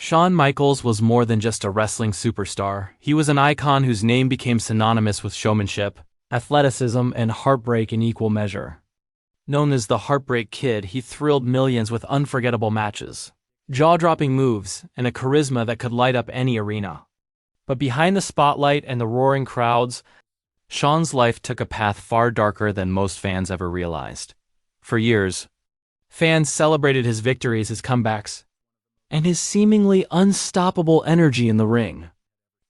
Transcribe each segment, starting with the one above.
Shawn Michaels was more than just a wrestling superstar. He was an icon whose name became synonymous with showmanship, athleticism, and heartbreak in equal measure. Known as the Heartbreak Kid, he thrilled millions with unforgettable matches, jaw-dropping moves, and a charisma that could light up any arena. But behind the spotlight and the roaring crowds, Shawn's life took a path far darker than most fans ever realized. For years, fans celebrated his victories, his comebacks, and his seemingly unstoppable energy in the ring.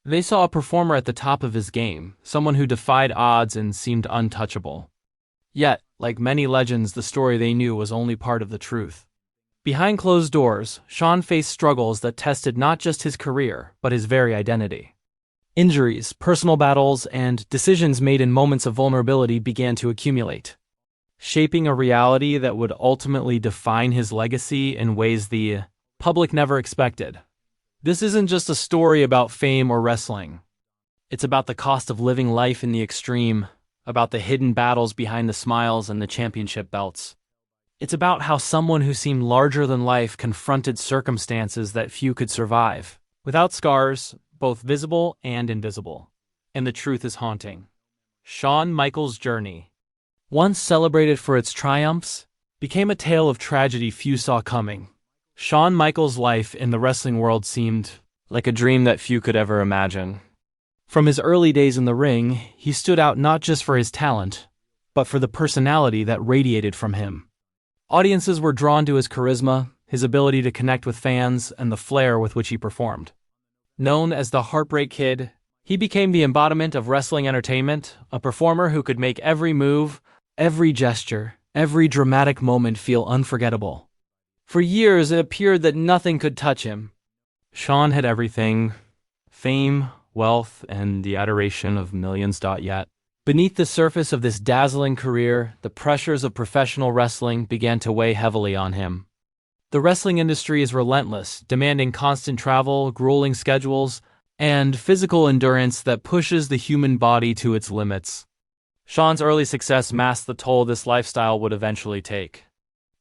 They saw a performer at the top of his game, someone who defied odds and seemed untouchable. Yet, like many legends, the story they knew was only part of the truth. Behind closed doors, Shawn faced struggles that tested not just his career, but his very identity. Injuries, personal battles, and decisions made in moments of vulnerability began to accumulate, shaping a reality that would ultimately define his legacy in ways the public never expected. This isn't just a story about fame or wrestling. It's about the cost of living life in the extreme, about the hidden battles behind the smiles and the championship belts. It's about how someone who seemed larger than life confronted circumstances that few could survive, without scars, both visible and invisible. And the truth is haunting. Shawn Michaels' journey, once celebrated for its triumphs, became a tale of tragedy few saw coming. Shawn Michaels' life in the wrestling world seemed like a dream that few could ever imagine. From his early days in the ring, he stood out not just for his talent, but for the personality that radiated from him. Audiences were drawn to his charisma, his ability to connect with fans, and the flair with which he performed. Known as the Heartbreak Kid, he became the embodiment of wrestling entertainment, a performer who could make every move, every gesture, every dramatic moment feel unforgettable. For years, it appeared that nothing could touch him. Shawn had everything: fame, wealth, and the adoration of millions. Yet, beneath the surface of this dazzling career, the pressures of professional wrestling began to weigh heavily on him. The wrestling industry is relentless, demanding constant travel, grueling schedules, and physical endurance that pushes the human body to its limits. Shawn's early success masked the toll this lifestyle would eventually take.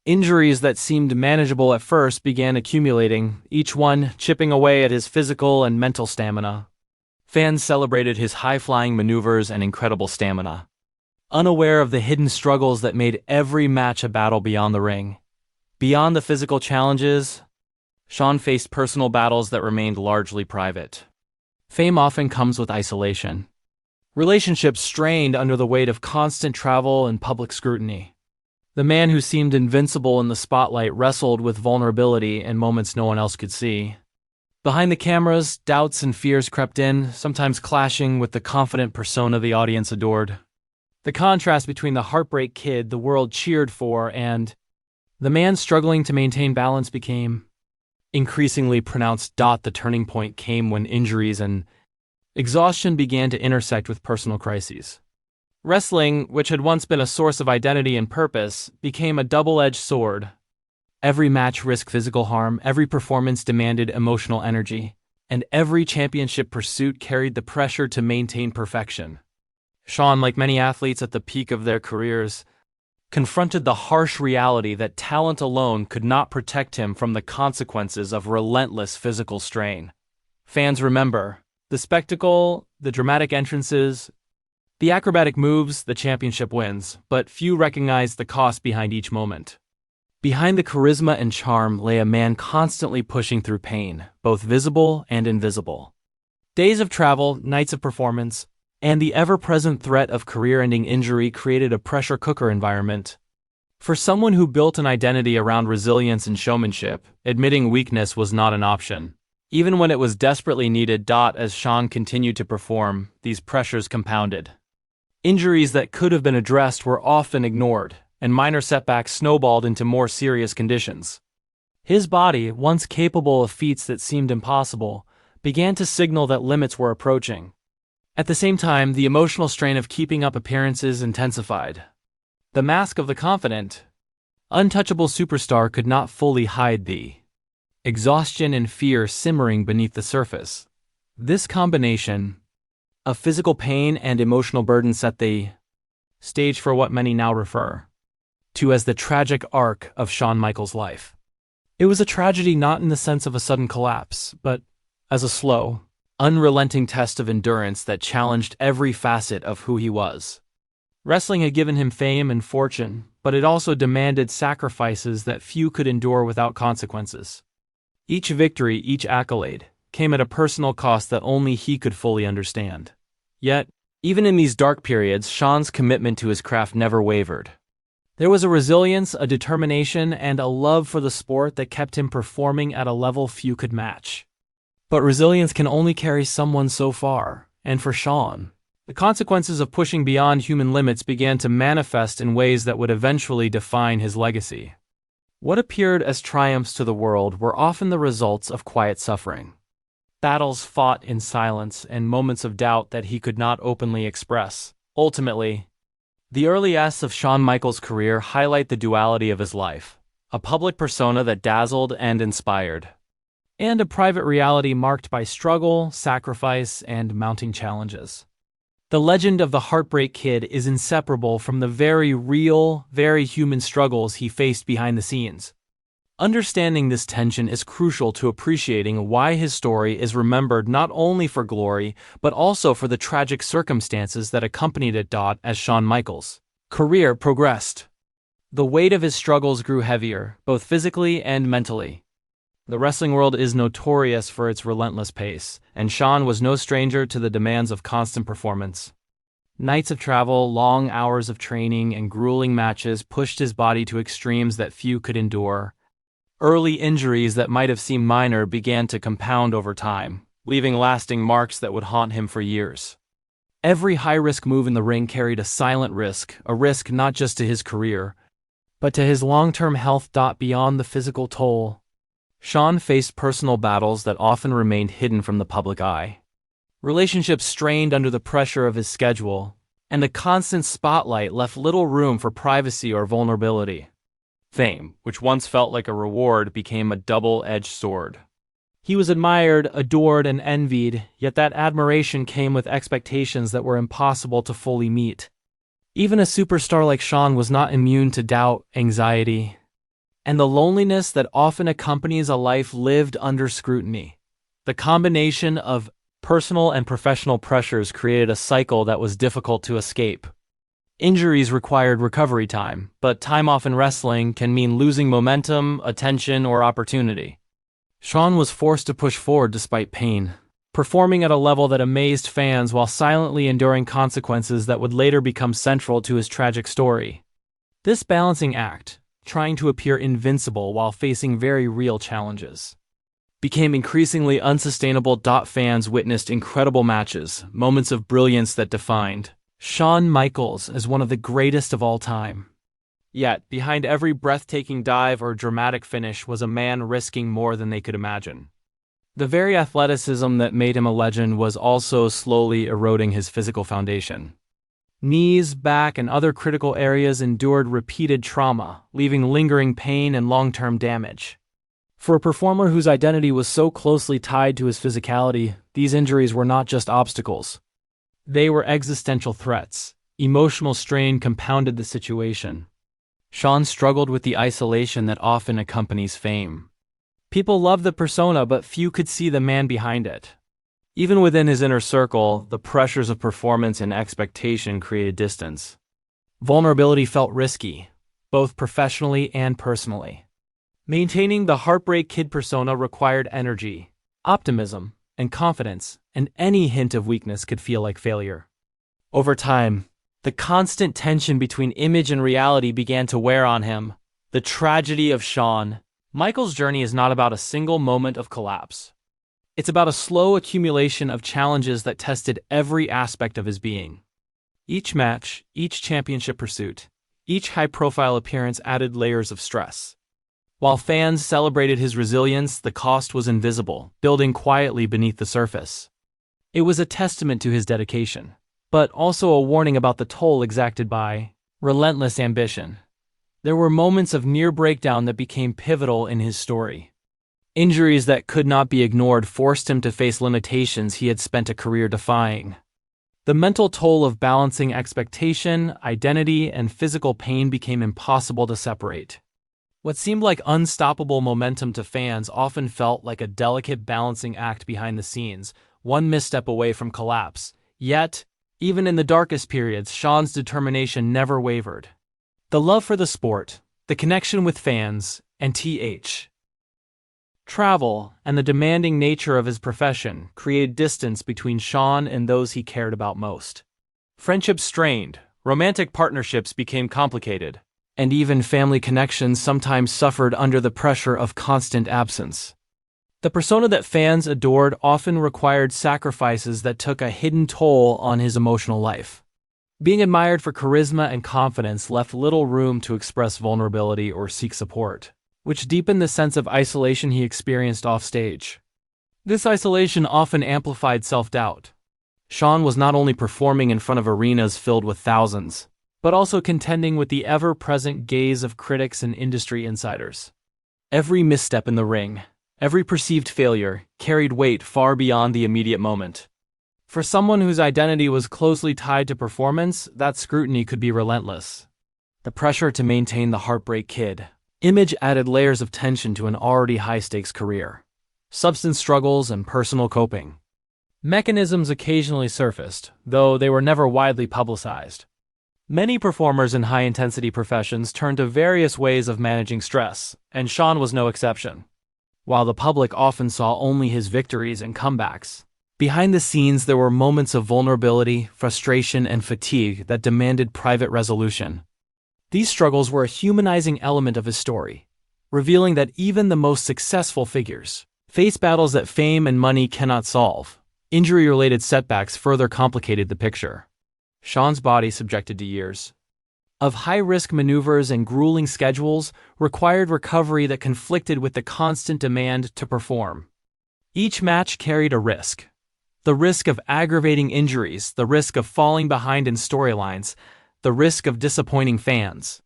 Injuries that seemed manageable at first began accumulating, each one chipping away at his physical and mental stamina. Fans celebrated his high-flying maneuvers and incredible stamina, unaware of the hidden struggles that made every match a battle beyond the ring. Beyond the physical challenges, Shawn faced personal battles that remained largely private. Fame often comes with isolation. Relationships strained under the weight of constant travel and public scrutiny. The man who seemed invincible in the spotlight wrestled with vulnerability in moments no one else could see. Behind the cameras, doubts and fears crept in, sometimes clashing with the confident persona the audience adored. The contrast between the Heartbreak Kid the world cheered for and the man struggling to maintain balance became increasingly pronounced. The turning point came when injuries and exhaustion began to intersect with personal crises. Wrestling, which had once been a source of identity and purpose, became a double-edged sword. Every match risked physical harm, every performance demanded emotional energy, and every championship pursuit carried the pressure to maintain perfection. Shawn, like many athletes at the peak of their careers, confronted the harsh reality that talent alone could not protect him from the consequences of relentless physical strain. Fans remember the spectacle, the dramatic entrances, the acrobatic moves, the championship wins, but few recognized the cost behind each moment. Behind the charisma and charm lay a man constantly pushing through pain, both visible and invisible. Days of travel, nights of performance, and the ever-present threat of career-ending injury created a pressure cooker environment. For someone who built an identity around resilience and showmanship, admitting weakness was not an option. Even when it was desperately needed. As Shawn continued to perform, these pressures compounded. Injuries that could have been addressed were often ignored, and minor setbacks snowballed into more serious conditions. His body, once capable of feats that seemed impossible, began to signal that limits were approaching. At the same time, the emotional strain of keeping up appearances intensified. The mask of the confident, untouchable superstar could not fully hide the exhaustion and fear simmering beneath the surface. This combination of physical pain and emotional burden set the stage for what many now refer to as the tragic arc of Shawn Michaels' life. It was a tragedy not in the sense of a sudden collapse, but as a slow, unrelenting test of endurance that challenged every facet of who he was. Wrestling had given him fame and fortune, but it also demanded sacrifices that few could endure without consequences. Each victory, each accolade, came at a personal cost that only he could fully understand. Yet, even in these dark periods, Shawn's commitment to his craft never wavered. There was a resilience, a determination, and a love for the sport that kept him performing at a level few could match. But resilience can only carry someone so far, and for Shawn, the consequences of pushing beyond human limits began to manifest in ways that would eventually define his legacy. What appeared as triumphs to the world were often the results of quiet suffering. Battles fought in silence and moments of doubt that he could not openly express. Ultimately, the early acts of Shawn Michaels' career highlight the duality of his life, a public persona that dazzled and inspired, and a private reality marked by struggle, sacrifice, and mounting challenges. The legend of the Heartbreak Kid is inseparable from the very real, very human struggles he faced behind the scenes. Understanding this tension is crucial to appreciating why his story is remembered not only for glory, but also for the tragic circumstances that accompanied it. As Shawn Michaels' career progressed, the weight of his struggles grew heavier, both physically and mentally. The wrestling world is notorious for its relentless pace, and Shawn was no stranger to the demands of constant performance. Nights of travel, long hours of training, and grueling matches pushed his body to extremes that few could endure. Early injuries that might have seemed minor began to compound over time, leaving lasting marks that would haunt him for years. Every high-risk move in the ring carried a silent risk, a risk not just to his career, but to his long-term health. Beyond the physical toll, Shawn faced personal battles that often remained hidden from the public eye. Relationships strained under the pressure of his schedule, and the constant spotlight left little room for privacy or vulnerability. Fame, which once felt like a reward, became a double-edged sword. He was admired, adored, and envied, yet that admiration came with expectations that were impossible to fully meet. Even a superstar like Shawn was not immune to doubt, anxiety, and the loneliness that often accompanies a life lived under scrutiny. The combination of personal and professional pressures created a cycle that was difficult to escape. Injuries required recovery time, but time off in wrestling can mean losing momentum, attention, or opportunity. Shawn was forced to push forward despite pain, performing at a level that amazed fans while silently enduring consequences that would later become central to his tragic story. This balancing act, trying to appear invincible while facing very real challenges, became increasingly unsustainable. Fans witnessed incredible matches, moments of brilliance that defined Shawn Michaels as one of the greatest of all time. Yet, behind every breathtaking dive or dramatic finish was a man risking more than they could imagine. The very athleticism that made him a legend was also slowly eroding his physical foundation. Knees, back, and other critical areas endured repeated trauma, leaving lingering pain and long-term damage. For a performer whose identity was so closely tied to his physicality, these injuries were not just obstacles. They were existential threats. Emotional strain compounded the situation. Shawn struggled with the isolation that often accompanies fame. People loved the persona, but few could see the man behind it. Even within his inner circle, the pressures of performance and expectation created distance. Vulnerability felt risky, both professionally and personally. Maintaining the Heartbreak Kid persona required energy, optimism, and confidence, and any hint of weakness could feel like failure. Over time, the constant tension between image and reality began to wear on him. The tragedy of Shawn Michaels' journey is not about a single moment of collapse. It's about a slow accumulation of challenges that tested every aspect of his being. Each match, each championship pursuit, each high-profile appearance added layers of stress. While fans celebrated his resilience, the cost was invisible, building quietly beneath the surface. It was a testament to his dedication, but also a warning about the toll exacted by relentless ambition. There were moments of near breakdown that became pivotal in his story. Injuries that could not be ignored forced him to face limitations he had spent a career defying. The mental toll of balancing expectation, identity, and physical pain became impossible to separate. What seemed like unstoppable momentum to fans often felt like a delicate balancing act behind the scenes, one misstep away from collapse. Yet, even in the darkest periods, Shawn's determination never wavered. The love for the sport, the connection with fans, and travel, and the demanding nature of his profession created distance between Shawn and those he cared about most. Friendships strained, romantic partnerships became complicated, and even family connections sometimes suffered under the pressure of constant absence. The persona that fans adored often required sacrifices that took a hidden toll on his emotional life. Being admired for charisma and confidence left little room to express vulnerability or seek support, which deepened the sense of isolation he experienced offstage. This isolation often amplified self-doubt. Shawn was not only performing in front of arenas filled with thousands, but also contending with the ever-present gaze of critics and industry insiders. Every misstep in the ring, every perceived failure, carried weight far beyond the immediate moment. For someone whose identity was closely tied to performance, that scrutiny could be relentless. The pressure to maintain the Heartbreak Kid image added layers of tension to an already high-stakes career. Substance struggles and personal coping mechanisms occasionally surfaced, though they were never widely publicized. Many performers in high-intensity professions turn to various ways of managing stress, and Shawn was no exception. While the public often saw only his victories and comebacks, behind the scenes there were moments of vulnerability, frustration, and fatigue that demanded private resolution. These struggles were a humanizing element of his story, revealing that even the most successful figures face battles that fame and money cannot solve. Injury-related setbacks further complicated the picture. Shawn's body, subjected to years of high-risk maneuvers and grueling schedules, required recovery that conflicted with the constant demand to perform. Each match carried a risk. The risk of aggravating injuries, the risk of falling behind in storylines, the risk of disappointing fans.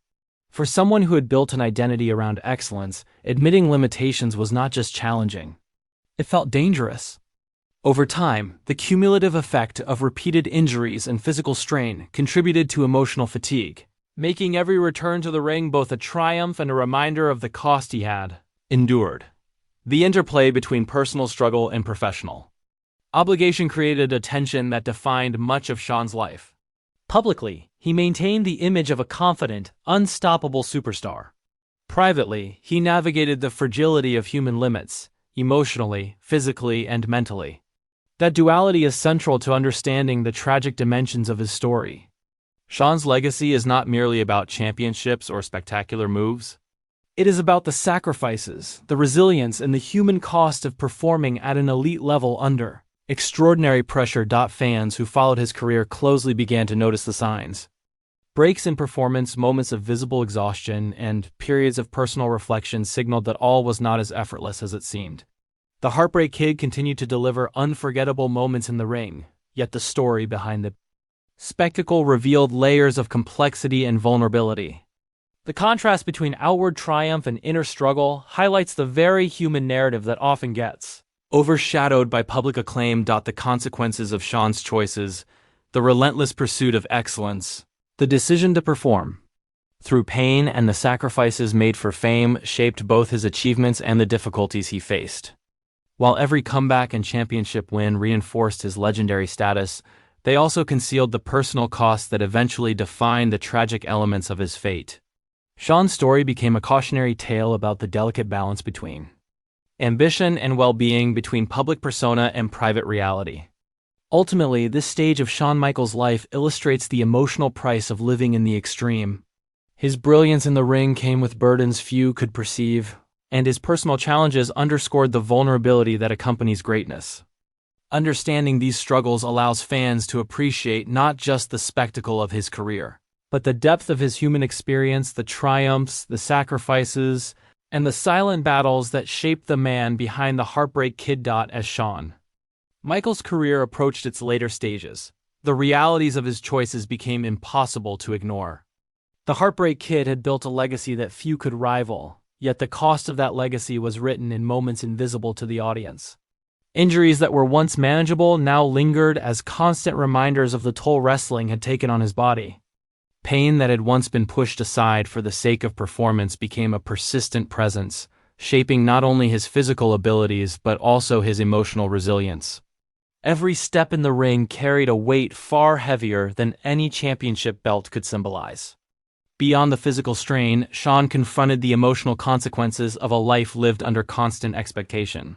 For someone who had built an identity around excellence, admitting limitations was not just challenging. It felt dangerous. Over time, the cumulative effect of repeated injuries and physical strain contributed to emotional fatigue, making every return to the ring both a triumph and a reminder of the cost he had endured. The interplay between personal struggle and professional obligation created a tension that defined much of Shawn's life. Publicly, he maintained the image of a confident, unstoppable superstar. Privately, he navigated the fragility of human limits, emotionally, physically, and mentally. That duality is central to understanding the tragic dimensions of his story. Shawn's legacy is not merely about championships or spectacular moves. It is about the sacrifices, the resilience, and the human cost of performing at an elite level under extraordinary pressure. Fans who followed his career closely began to notice the signs. Breaks in performance, moments of visible exhaustion, and periods of personal reflection signaled that all was not as effortless as it seemed. The Heartbreak Kid continued to deliver unforgettable moments in the ring, yet the story behind the spectacle revealed layers of complexity and vulnerability. The contrast between outward triumph and inner struggle highlights the very human narrative that often gets overshadowed by public acclaim. The consequences of Shawn's choices, the relentless pursuit of excellence, the decision to perform through pain, and the sacrifices made for fame shaped both his achievements and the difficulties he faced. While every comeback and championship win reinforced his legendary status, they also concealed the personal costs that eventually defined the tragic elements of his fate. Shawn's story became a cautionary tale about the delicate balance between ambition and well-being, between public persona and private reality. Ultimately, this stage of Shawn Michaels' life illustrates the emotional price of living in the extreme. His brilliance in the ring came with burdens few could perceive, and his personal challenges underscored the vulnerability that accompanies greatness. Understanding these struggles allows fans to appreciate not just the spectacle of his career, but the depth of his human experience, the triumphs, the sacrifices, and the silent battles that shaped the man behind the Heartbreak Kid. As Shawn Michaels' career approached its later stages, the realities of his choices became impossible to ignore. The Heartbreak Kid had built a legacy that few could rival, yet the cost of that legacy was written in moments invisible to the audience. Injuries that were once manageable now lingered as constant reminders of the toll wrestling had taken on his body. Pain that had once been pushed aside for the sake of performance became a persistent presence, shaping not only his physical abilities but also his emotional resilience. Every step in the ring carried a weight far heavier than any championship belt could symbolize. Beyond the physical strain, Shawn confronted the emotional consequences of a life lived under constant expectation.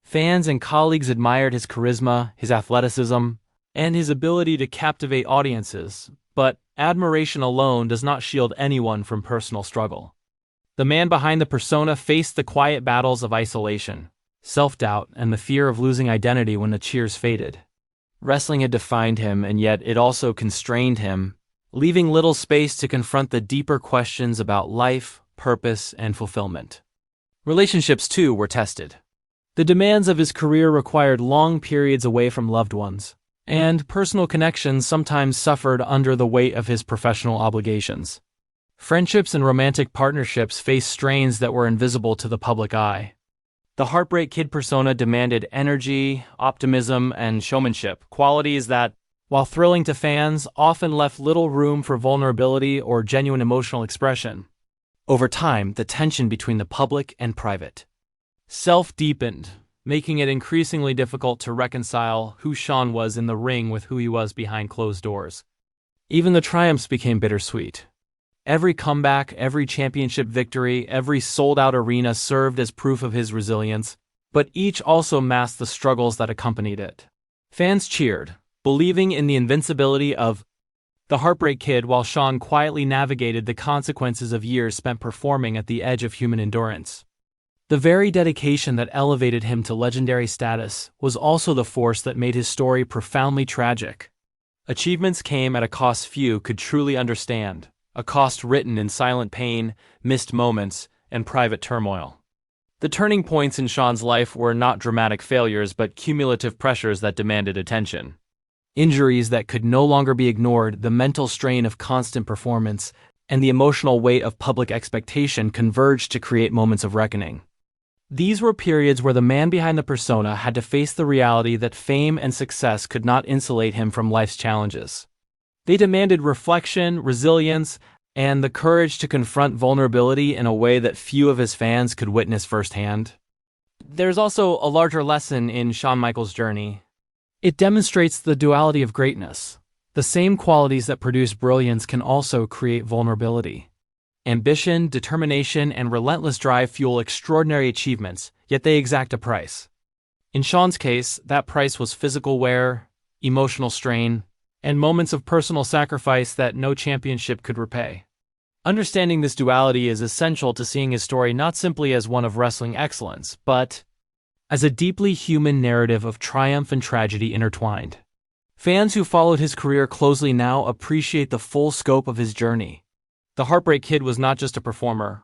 Fans and colleagues admired his charisma, his athleticism, and his ability to captivate audiences, but admiration alone does not shield anyone from personal struggle. The man behind the persona faced the quiet battles of isolation, self-doubt, and the fear of losing identity when the cheers faded. Wrestling had defined him, and yet it also constrained him, leaving little space to confront the deeper questions about life, purpose, and fulfillment. Relationships, too, were tested. The demands of his career required long periods away from loved ones, and personal connections sometimes suffered under the weight of his professional obligations. Friendships and romantic partnerships faced strains that were invisible to the public eye. The Heartbreak Kid persona demanded energy, optimism, and showmanship, qualities that, while thrilling to fans, often left little room for vulnerability or genuine emotional expression. Over time, the tension between the public and private self-deepened, making it increasingly difficult to reconcile who Shawn was in the ring with who he was behind closed doors. Even the triumphs became bittersweet. Every comeback, every championship victory, every sold-out arena served as proof of his resilience, but each also masked the struggles that accompanied it. Fans cheered, believing in the invincibility of the Heartbreak Kid, while Shawn quietly navigated the consequences of years spent performing at the edge of human endurance. The very dedication that elevated him to legendary status was also the force that made his story profoundly tragic. Achievements came at a cost few could truly understand, a cost written in silent pain, missed moments, and private turmoil. The turning points in Shawn's life were not dramatic failures but cumulative pressures that demanded attention. Injuries that could no longer be ignored, the mental strain of constant performance, and the emotional weight of public expectation converged to create moments of reckoning. These were periods where the man behind the persona had to face the reality that fame and success could not insulate him from life's challenges. They demanded reflection, resilience, and the courage to confront vulnerability in a way that few of his fans could witness firsthand. There's also a larger lesson in Shawn Michaels' journey. It demonstrates the duality of greatness. The same qualities that produce brilliance can also create vulnerability. Ambition, determination, and relentless drive fuel extraordinary achievements, yet they exact a price. In Shawn's case, that price was physical wear, emotional strain, and moments of personal sacrifice that no championship could repay. Understanding this duality is essential to seeing his story not simply as one of wrestling excellence, but as a deeply human narrative of triumph and tragedy intertwined. Fans who followed his career closely now appreciate the full scope of his journey. The Heartbreak Kid was not just a performer.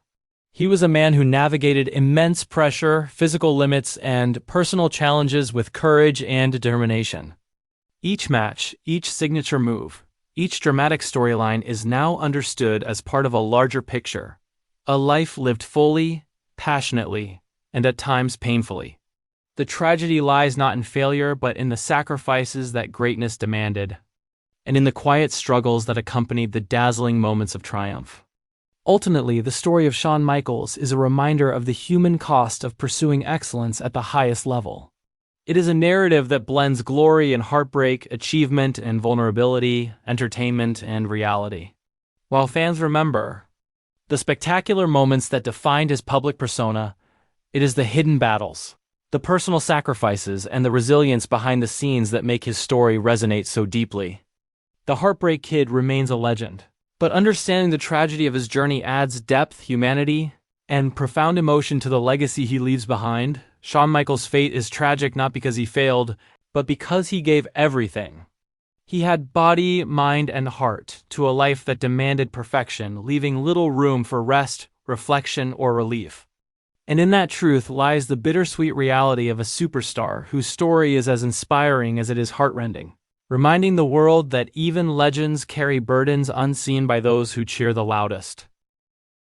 He was a man who navigated immense pressure, physical limits, and personal challenges with courage and determination. Each match, each signature move, each dramatic storyline is now understood as part of a larger picture, a life lived fully, passionately, and at times painfully. The tragedy lies not in failure but in the sacrifices that greatness demanded, and in the quiet struggles that accompanied the dazzling moments of triumph. Ultimately, the story of Shawn Michaels is a reminder of the human cost of pursuing excellence at the highest level. It is a narrative that blends glory and heartbreak, achievement and vulnerability, entertainment and reality. While fans remember the spectacular moments that defined his public persona, it is the hidden battles, the personal sacrifices, and the resilience behind the scenes that make his story resonate so deeply. The Heartbreak Kid remains a legend, but understanding the tragedy of his journey adds depth, humanity, and profound emotion to the legacy he leaves behind. Shawn Michaels' fate is tragic not because he failed, but because he gave everything. He had body, mind, and heart to a life that demanded perfection, leaving little room for rest, reflection, or relief. And in that truth lies the bittersweet reality of a superstar whose story is as inspiring as it is heartrending, reminding the world that even legends carry burdens unseen by those who cheer the loudest.